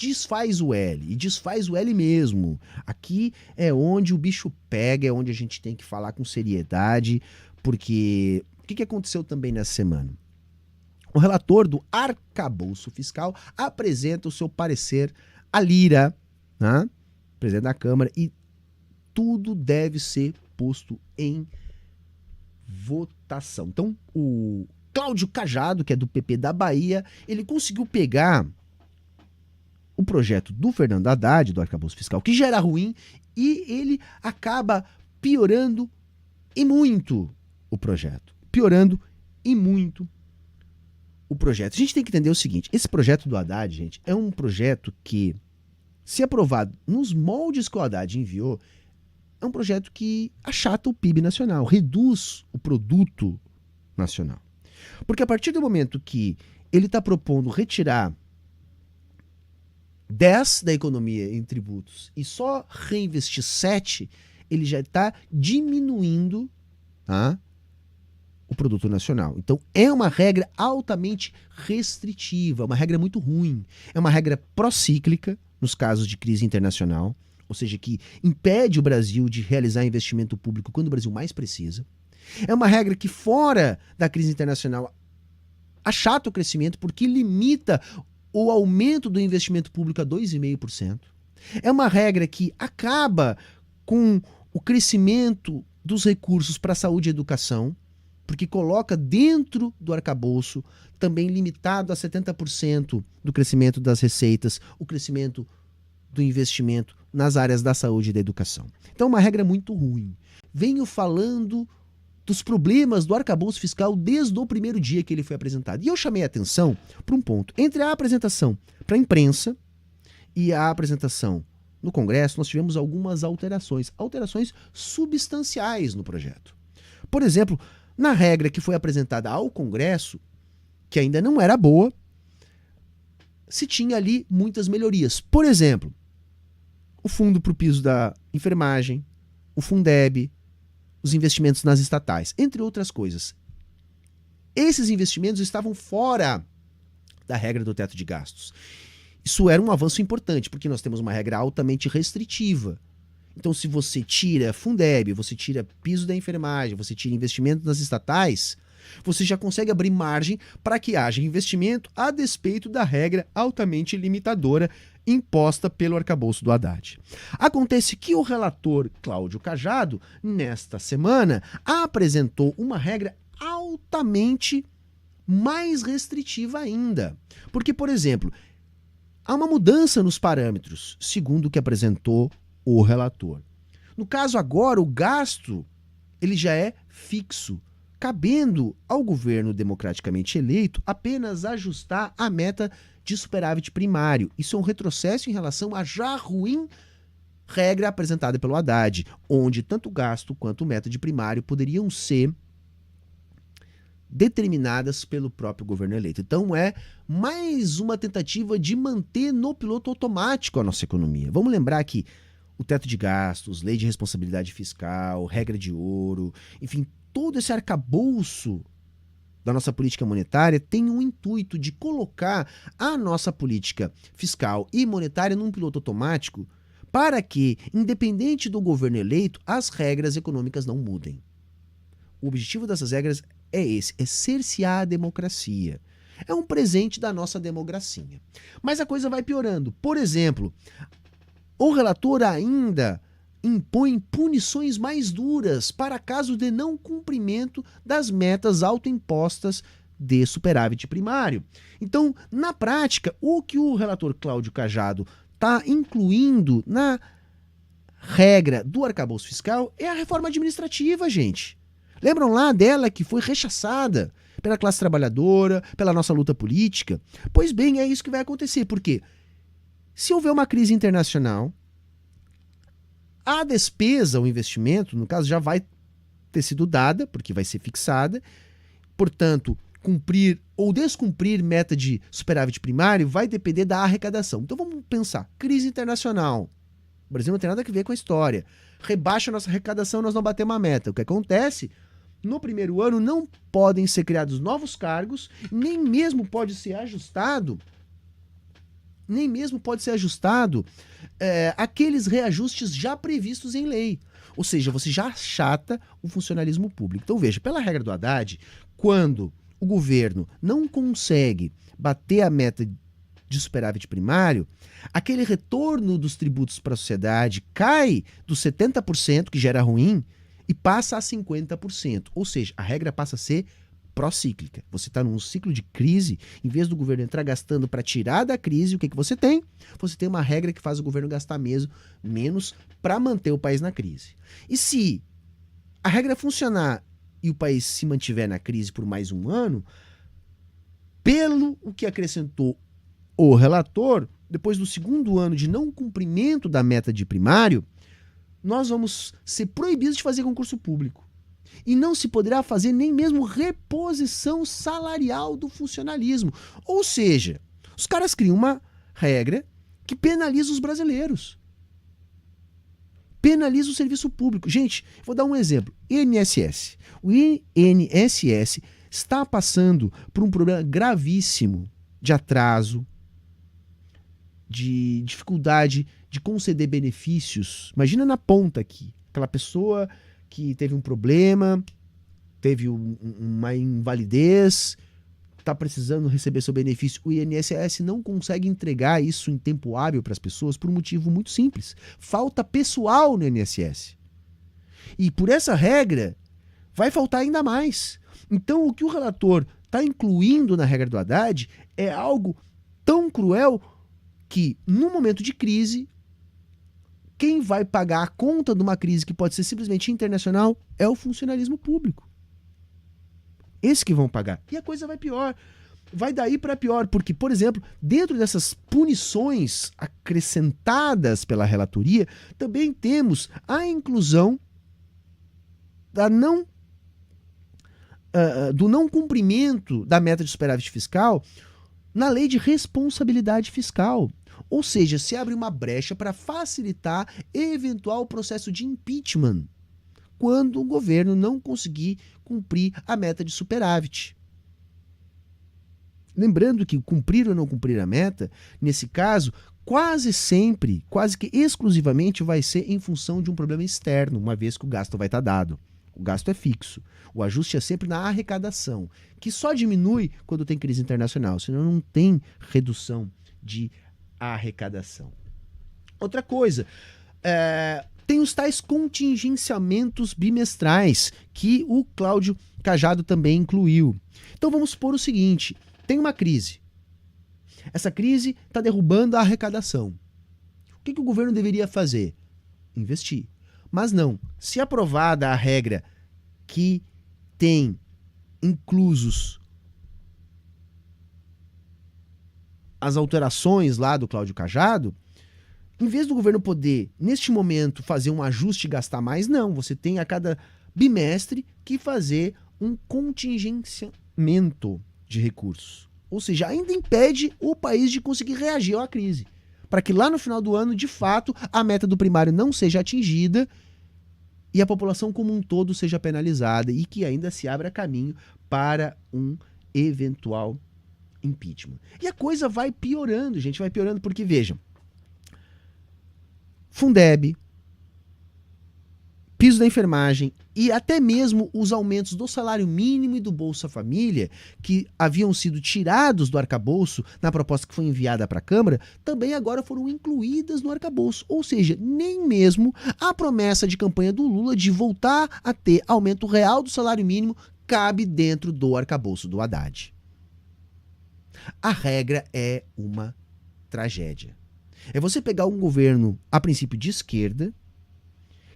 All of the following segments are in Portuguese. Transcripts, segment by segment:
desfaz o L, e desfaz o L mesmo. Aqui é onde o bicho pega, é onde a gente tem que falar com seriedade, porque o que aconteceu também nessa semana? O relator do arcabouço fiscal apresenta o seu parecer à Lira, né? Presidente da Câmara, e tudo deve ser posto em votação. Então, o Cláudio Cajado, que é do PP da Bahia, ele conseguiu pegar o projeto do Fernando Haddad, do arcabouço fiscal, que já era ruim, e ele acaba piorando e muito o projeto. Piorando e muito o projeto. A gente tem que entender o seguinte, esse projeto do Haddad, gente, é um projeto que, se aprovado nos moldes que o Haddad enviou, é um projeto que achata o PIB nacional, reduz o produto nacional. Porque a partir do momento que ele está propondo retirar 10 da economia em tributos e só reinvestir 7, ele já está diminuindo, tá, o produto nacional. Então é uma regra altamente restritiva, uma regra muito ruim. É uma regra procíclica nos casos de crise internacional, ou seja, que impede o Brasil de realizar investimento público quando o Brasil mais precisa. É uma regra que, fora da crise internacional, achata o crescimento porque limita o aumento do investimento público a 2,5%. É uma regra que acaba com o crescimento dos recursos para a saúde e educação, porque coloca dentro do arcabouço, também limitado a 70% do crescimento das receitas, o crescimento do investimento nas áreas da saúde e da educação. Então, uma regra muito ruim. Venho falando dos problemas do arcabouço fiscal desde o primeiro dia que ele foi apresentado. E eu chamei a atenção para um ponto. Entre a apresentação para a imprensa e a apresentação no Congresso, nós tivemos algumas alterações substanciais no projeto. Por exemplo, na regra que foi apresentada ao Congresso, que ainda não era boa, se tinha ali muitas melhorias. Por exemplo, o fundo para o piso da enfermagem, o Fundeb, os investimentos nas estatais, entre outras coisas. Esses investimentos estavam fora da regra do teto de gastos. Isso era um avanço importante, porque nós temos uma regra altamente restritiva. Então, se você tira Fundeb, você tira piso da enfermagem, você tira investimento nas estatais, você já consegue abrir margem para que haja investimento a despeito da regra altamente limitadora imposta pelo arcabouço do Haddad. Acontece que o relator Cláudio Cajado, nesta semana, apresentou uma regra altamente mais restritiva ainda. Porque, por exemplo, há uma mudança nos parâmetros, segundo o que apresentou o relator. No caso agora, o gasto ele já é fixo, cabendo ao governo democraticamente eleito apenas ajustar a meta de superávit primário. Isso é um retrocesso em relação à já ruim regra apresentada pelo Haddad, onde tanto o gasto quanto meta de primário poderiam ser determinadas pelo próprio governo eleito. Então é mais uma tentativa de manter no piloto automático a nossa economia. Vamos lembrar que o teto de gastos, lei de responsabilidade fiscal, regra de ouro, enfim, todo esse arcabouço da nossa política monetária tem um intuito de colocar a nossa política fiscal e monetária num piloto automático para que, independente do governo eleito, as regras econômicas não mudem. O objetivo dessas regras é esse, é cercear a democracia. É um presente da nossa democracia. Mas a coisa vai piorando. Por exemplo, o relator ainda impõe punições mais duras para caso de não cumprimento das metas autoimpostas de superávit primário. Então, na prática, o que o relator Cláudio Cajado está incluindo na regra do arcabouço fiscal é a reforma administrativa, gente. Lembram lá dela que foi rechaçada pela classe trabalhadora, pela nossa luta política? Pois bem, é isso que vai acontecer, porque se houver uma crise internacional, a despesa, o investimento, no caso, já vai ter sido dada, porque vai ser fixada. Portanto, cumprir ou descumprir meta de superávit primário vai depender da arrecadação. Então vamos pensar, crise internacional. O Brasil não tem nada a ver com a história. Rebaixa a nossa arrecadação, nós não batemos a meta. O que acontece? No primeiro ano não podem ser criados novos cargos, nem mesmo pode ser ajustado nem mesmo pode ser ajustado aqueles reajustes já previstos em lei. Ou seja, você já achata o funcionalismo público. Então veja, pela regra do Haddad, quando o governo não consegue bater a meta de superávit primário, aquele retorno dos tributos para a sociedade cai dos 70%, que já era ruim, e passa a 50%. Ou seja, a regra passa a ser pró-cíclica. Você está num ciclo de crise, em vez do governo entrar gastando para tirar da crise, o que você tem? Você tem uma regra que faz o governo gastar menos para manter o país na crise. E se a regra funcionar e o país se mantiver na crise por mais um ano, pelo o que acrescentou o relator, depois do segundo ano de não cumprimento da meta de primário, nós vamos ser proibidos de fazer concurso público. E não se poderá fazer nem mesmo reposição salarial do funcionalismo. Ou seja, os caras criam uma regra que penaliza os brasileiros. Penaliza o serviço público. Gente, vou dar um exemplo. INSS. O INSS está passando por um problema gravíssimo de atraso, de dificuldade de conceder benefícios. Imagina na ponta aqui, aquela pessoa que teve um problema, teve uma invalidez, está precisando receber seu benefício. O INSS não consegue entregar isso em tempo hábil para as pessoas por um motivo muito simples. Falta pessoal no INSS. E por essa regra, vai faltar ainda mais. Então, o que o relator está incluindo na regra do Haddad é algo tão cruel que, no momento de crise, quem vai pagar a conta de uma crise que pode ser simplesmente internacional é o funcionalismo público. Esses que vão pagar. E a coisa vai pior. Vai daí para pior, porque, por exemplo, dentro dessas punições acrescentadas pela relatoria, também temos a inclusão do não cumprimento da meta de superávit fiscal na lei de responsabilidade fiscal. Ou seja, se abre uma brecha para facilitar eventual processo de impeachment quando o governo não conseguir cumprir a meta de superávit. Lembrando que cumprir ou não cumprir a meta, nesse caso, quase sempre, quase que exclusivamente vai ser em função de um problema externo, uma vez que o gasto vai estar dado. O gasto é fixo. O ajuste é sempre na arrecadação, que só diminui quando tem crise internacional, senão não tem redução de arrecadação. Outra coisa, tem os tais contingenciamentos bimestrais, que o Cláudio Cajado também incluiu. Então vamos supor o seguinte, tem uma crise. Essa crise está derrubando a arrecadação. O que o governo deveria fazer? Investir. Mas não, se aprovada a regra que tem inclusos as alterações lá do Cláudio Cajado, em vez do governo poder, neste momento, fazer um ajuste e gastar mais, não, você tem a cada bimestre que fazer um contingenciamento de recursos. Ou seja, ainda impede o país de conseguir reagir à crise. Para que lá no final do ano, de fato, a meta do primário não seja atingida e a população como um todo seja penalizada e que ainda se abra caminho para um eventual impeachment. E a coisa vai piorando, gente, vai piorando porque, vejam, Fundeb, piso da enfermagem e até mesmo os aumentos do salário mínimo e do Bolsa Família, que haviam sido tirados do arcabouço na proposta que foi enviada para a Câmara, também agora foram incluídas no arcabouço. Ou seja, nem mesmo a promessa de campanha do Lula de voltar a ter aumento real do salário mínimo cabe dentro do arcabouço do Haddad. A regra é uma tragédia. É você pegar um governo, a princípio de esquerda,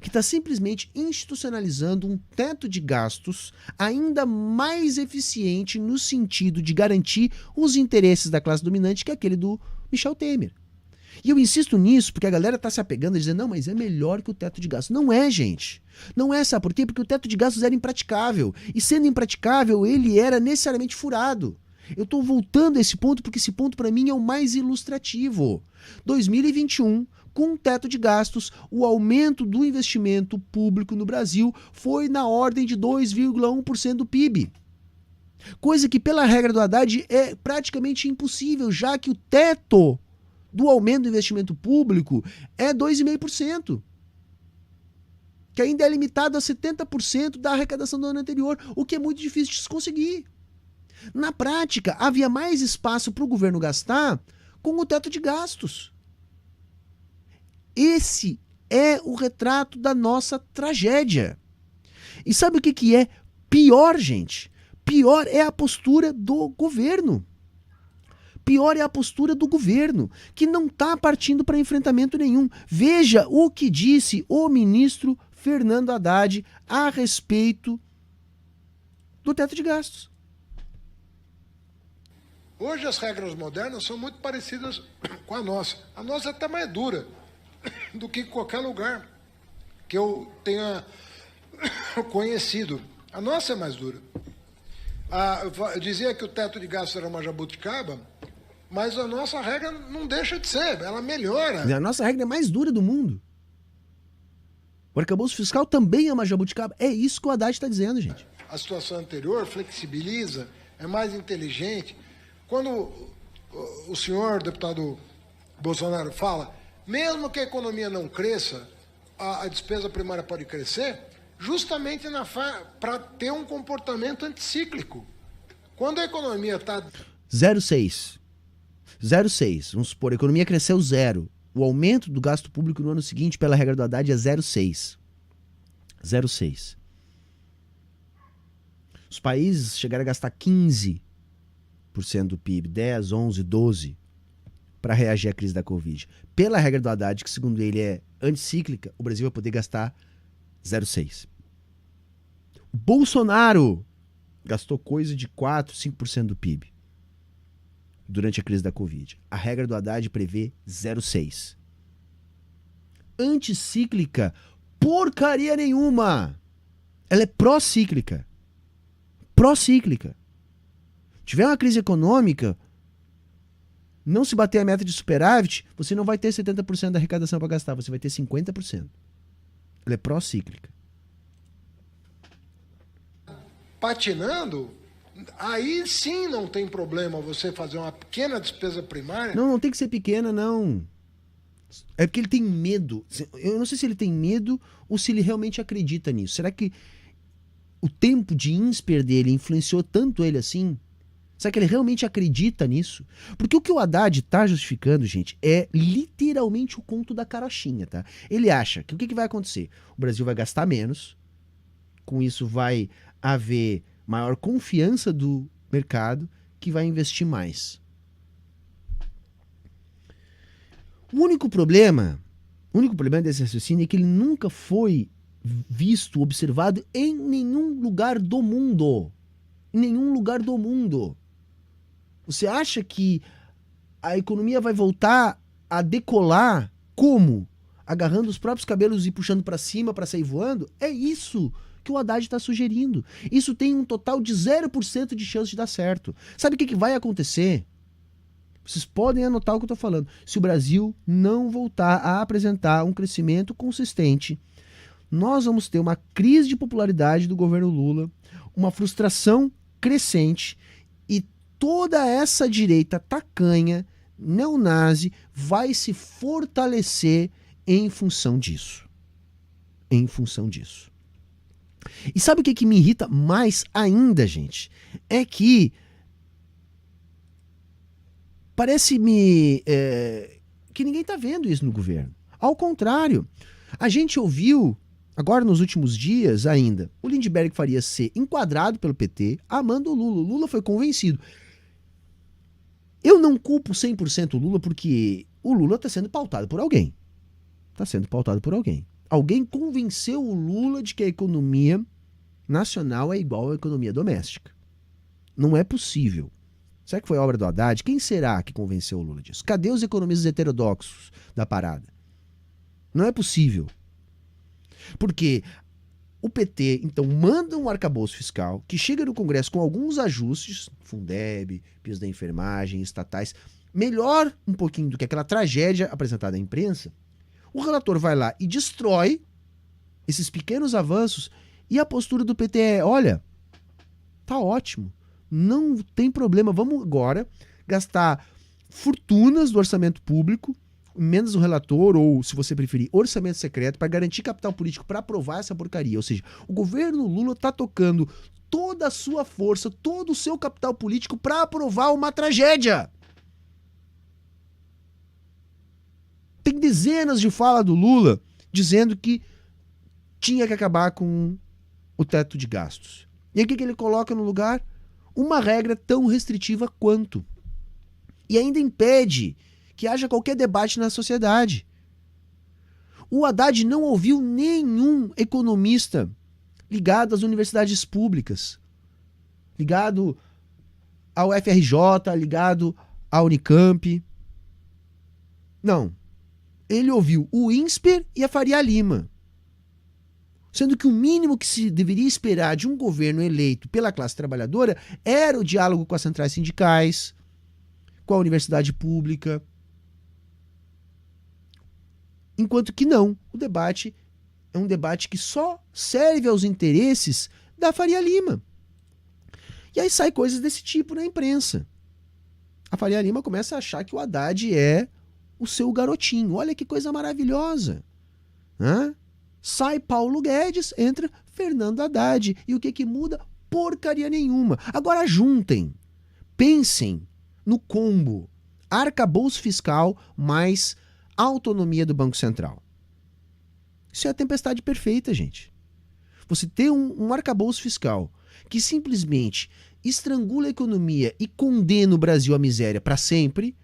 que está simplesmente institucionalizando um teto de gastos ainda mais eficiente no sentido de garantir os interesses da classe dominante que aquele do Michel Temer. E eu insisto nisso porque a galera está se apegando a dizer, não, mas é melhor que o teto de gastos. Não é, gente. Não é, sabe por quê? Porque o teto de gastos era impraticável. E sendo impraticável, ele era necessariamente furado. Eu estou voltando a esse ponto porque esse ponto para mim é o mais ilustrativo. 2021, com o teto de gastos, o aumento do investimento público no Brasil foi na ordem de 2,1% do PIB. Coisa que pela regra do Haddad é praticamente impossível, já que o teto do aumento do investimento público é 2,5%. Que ainda é limitado a 70% da arrecadação do ano anterior, o que é muito difícil de se conseguir. Na prática, havia mais espaço para o governo gastar com o teto de gastos. Esse é o retrato da nossa tragédia. E sabe o que é pior, gente? Pior é a postura do governo. Pior é a postura do governo, que não está partindo para enfrentamento nenhum. Veja o que disse o ministro Fernando Haddad a respeito do teto de gastos. Hoje as regras modernas são muito parecidas com a nossa. A nossa é até mais dura do que qualquer lugar que eu tenha conhecido. A nossa é mais dura. Eu dizia que o teto de gastos era uma jabuticaba, mas a nossa regra não deixa de ser, ela melhora. A nossa regra é mais dura do mundo. O arcabouço fiscal também é uma jabuticaba. É isso que o Haddad está dizendo, gente. A situação anterior flexibiliza, é mais inteligente. Quando o senhor, deputado Bolsonaro, fala, mesmo que a economia não cresça, a despesa primária pode crescer, justamente para ter um comportamento anticíclico. Quando a economia está... 0,6. 0,6. Vamos supor, a economia cresceu 0. O aumento do gasto público no ano seguinte, pela regra do Haddad, é 0,6. 0,6. Os países chegaram a gastar 15% do PIB, 10, 11, 12%, para reagir à crise da Covid. Pela regra do Haddad, que segundo ele é anticíclica, o Brasil vai poder gastar 0,6%. O Bolsonaro gastou coisa de 4, 5% do PIB durante a crise da Covid. A regra do Haddad prevê 0,6%. Anticíclica, porcaria nenhuma. Ela é pró-cíclica. Pró-cíclica. Tiver uma crise econômica, não se bater a meta de superávit, você não vai ter 70% da arrecadação para gastar, você vai ter 50%. Ela é pró-cíclica. Patinando, aí sim não tem problema você fazer uma pequena despesa primária. Não tem que ser pequena, não. É porque ele tem medo. Eu não sei se ele tem medo ou se ele realmente acredita nisso. Será que o tempo de INSPER dele influenciou tanto ele assim? Será que ele realmente acredita nisso? Porque o que o Haddad está justificando, gente, é literalmente o conto da carochinha, tá? Ele acha que o que vai acontecer? O Brasil vai gastar menos, com isso vai haver maior confiança do mercado, que vai investir mais. O único problema desse raciocínio é que ele nunca foi visto, observado em nenhum lugar do mundo. Em nenhum lugar do mundo. Você acha que a economia vai voltar a decolar como? Agarrando os próprios cabelos e puxando para cima para sair voando? É isso que o Haddad está sugerindo. Isso tem um total de 0% de chance de dar certo. Sabe o que vai acontecer? Vocês podem anotar o que eu estou falando. Se o Brasil não voltar a apresentar um crescimento consistente, nós vamos ter uma crise de popularidade do governo Lula, uma frustração crescente e toda essa direita tacanha, neonazi, vai se fortalecer em função disso. Em função disso. E sabe o que me irrita mais ainda, gente? É que parece-me que ninguém está vendo isso no governo. Ao contrário, a gente ouviu, agora nos últimos dias ainda, o Lindbergh Farias ser enquadrado pelo PT, amando o Lula. O Lula foi convencido. Eu não culpo 100% o Lula, porque o Lula está sendo pautado por alguém. Está sendo pautado por alguém. Alguém convenceu o Lula de que a economia nacional é igual à economia doméstica. Não é possível. Será que foi obra do Haddad? Quem será que convenceu o Lula disso? Cadê os economistas heterodoxos da parada? Não é possível. Porque o PT, então, manda um arcabouço fiscal que chega no Congresso com alguns ajustes, Fundeb, piso da enfermagem, estatais, melhor um pouquinho do que aquela tragédia apresentada à imprensa. O relator vai lá e destrói esses pequenos avanços e a postura do PT é, olha, tá ótimo, não tem problema, vamos agora gastar fortunas do orçamento público, emendas do relator, ou, se você preferir, orçamento secreto, para garantir capital político para aprovar essa porcaria. Ou seja, o governo Lula está tocando toda a sua força, todo o seu capital político para aprovar uma tragédia. Tem dezenas de falas do Lula dizendo que tinha que acabar com o teto de gastos. E aí o que ele coloca no lugar? Uma regra tão restritiva quanto. E ainda impede que haja qualquer debate na sociedade. O Haddad não ouviu nenhum economista ligado às universidades públicas, ligado ao FRJ, ligado à Unicamp. Não. Ele ouviu o INSPER e a Faria Lima. Sendo que o mínimo que se deveria esperar de um governo eleito pela classe trabalhadora era o diálogo com as centrais sindicais, com a universidade pública. Enquanto que não, o debate é um debate que só serve aos interesses da Faria Lima. E aí sai coisas desse tipo na imprensa. A Faria Lima começa a achar que o Haddad é o seu garotinho. Olha que coisa maravilhosa. Hã? Sai Paulo Guedes, entra Fernando Haddad. E o que que muda? Porcaria nenhuma. Agora juntem, pensem no combo arcabouço fiscal mais autonomia do Banco Central. Isso é a tempestade perfeita, gente. Você tem um arcabouço fiscal que simplesmente estrangula a economia e condena o Brasil à miséria para sempre,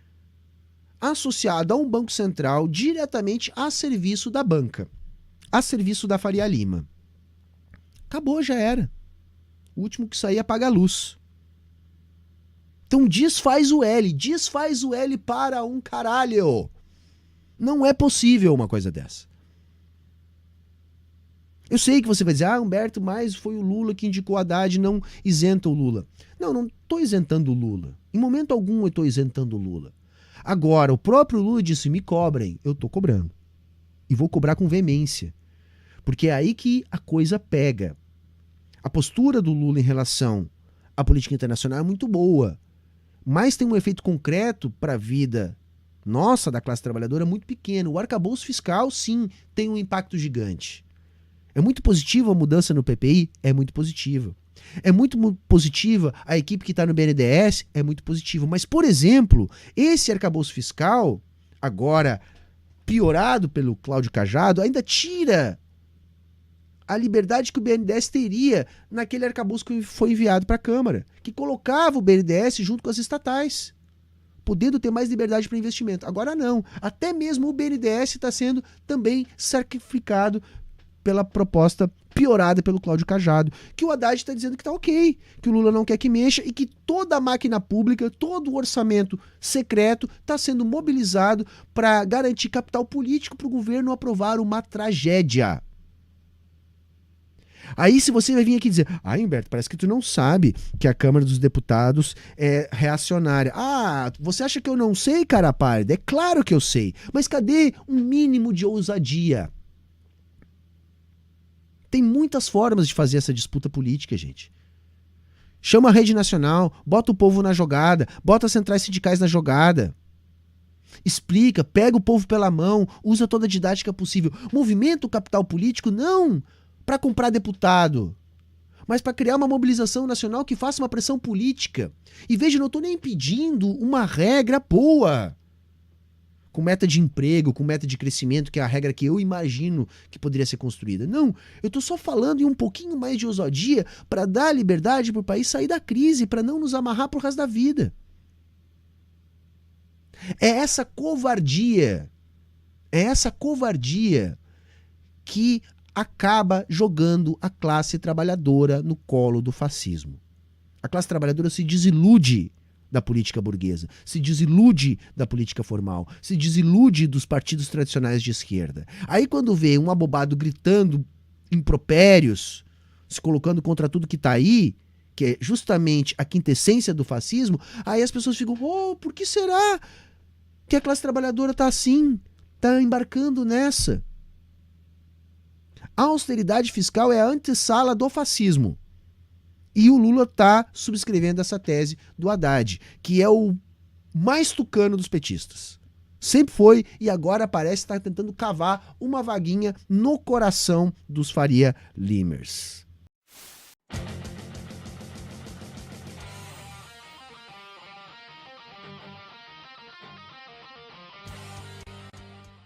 associado a um Banco Central diretamente a serviço da banca, a serviço da Faria Lima. Acabou, já era. O último que sair apaga a luz. Então desfaz o L para um caralho. Não é possível uma coisa dessa. Eu sei que você vai dizer, Humberto, mas foi o Lula que indicou Haddad, não isenta o Lula. Não estou isentando o Lula. Em momento algum eu estou isentando o Lula. Agora, o próprio Lula disse, me cobrem. Eu estou cobrando. E vou cobrar com veemência. Porque é aí que a coisa pega. A postura do Lula em relação à política internacional é muito boa. Mas tem um efeito concreto para a vida nossa, da classe trabalhadora, muito pequeno. O arcabouço fiscal, sim, tem um impacto gigante. É muito positiva a mudança no PPI? É muito positiva. É muito positiva a equipe que está no BNDES? É muito positiva. Mas, por exemplo, esse arcabouço fiscal, agora piorado pelo Cláudio Cajado, ainda tira a liberdade que o BNDES teria naquele arcabouço que foi enviado para a Câmara, que colocava o BNDES junto com as estatais, podendo ter mais liberdade para investimento. Agora não. Até mesmo o BNDES está sendo também sacrificado pela proposta piorada pelo Cláudio Cajado, que o Haddad está dizendo que está ok, que o Lula não quer que mexa e que toda a máquina pública, todo o orçamento secreto está sendo mobilizado para garantir capital político para o governo aprovar uma tragédia. Aí se você vai vir aqui dizer, Humberto, parece que tu não sabe que a Câmara dos Deputados é reacionária. Você acha que eu não sei, cara pálida? É claro que eu sei. Mas cadê um mínimo de ousadia? Tem muitas formas de fazer essa disputa política, gente. Chama a rede nacional, bota o povo na jogada, bota as centrais sindicais na jogada. Explica, pega o povo pela mão, usa toda a didática possível. Movimenta o capital político não para comprar deputado, mas para criar uma mobilização nacional que faça uma pressão política. E veja, eu não estou nem pedindo uma regra boa, com meta de emprego, com meta de crescimento, que é a regra que eu imagino que poderia ser construída. Não, eu estou só falando em um pouquinho mais de ousadia para dar liberdade para o país sair da crise, para não nos amarrar pro resto da vida. É essa covardia que acaba jogando a classe trabalhadora no colo do fascismo. A classe trabalhadora se desilude da política burguesa, se desilude da política formal, se desilude dos partidos tradicionais de esquerda. Aí quando vê um abobado gritando impropérios, se colocando contra tudo que está aí, que é justamente a quintessência do fascismo, aí as pessoas ficam, por que será que a classe trabalhadora está assim, está embarcando nessa? A austeridade fiscal é a antessala do fascismo. E o Lula está subscrevendo essa tese do Haddad, que é o mais tucano dos petistas. Sempre foi e agora parece estar tentando cavar uma vaguinha no coração dos Faria Limers.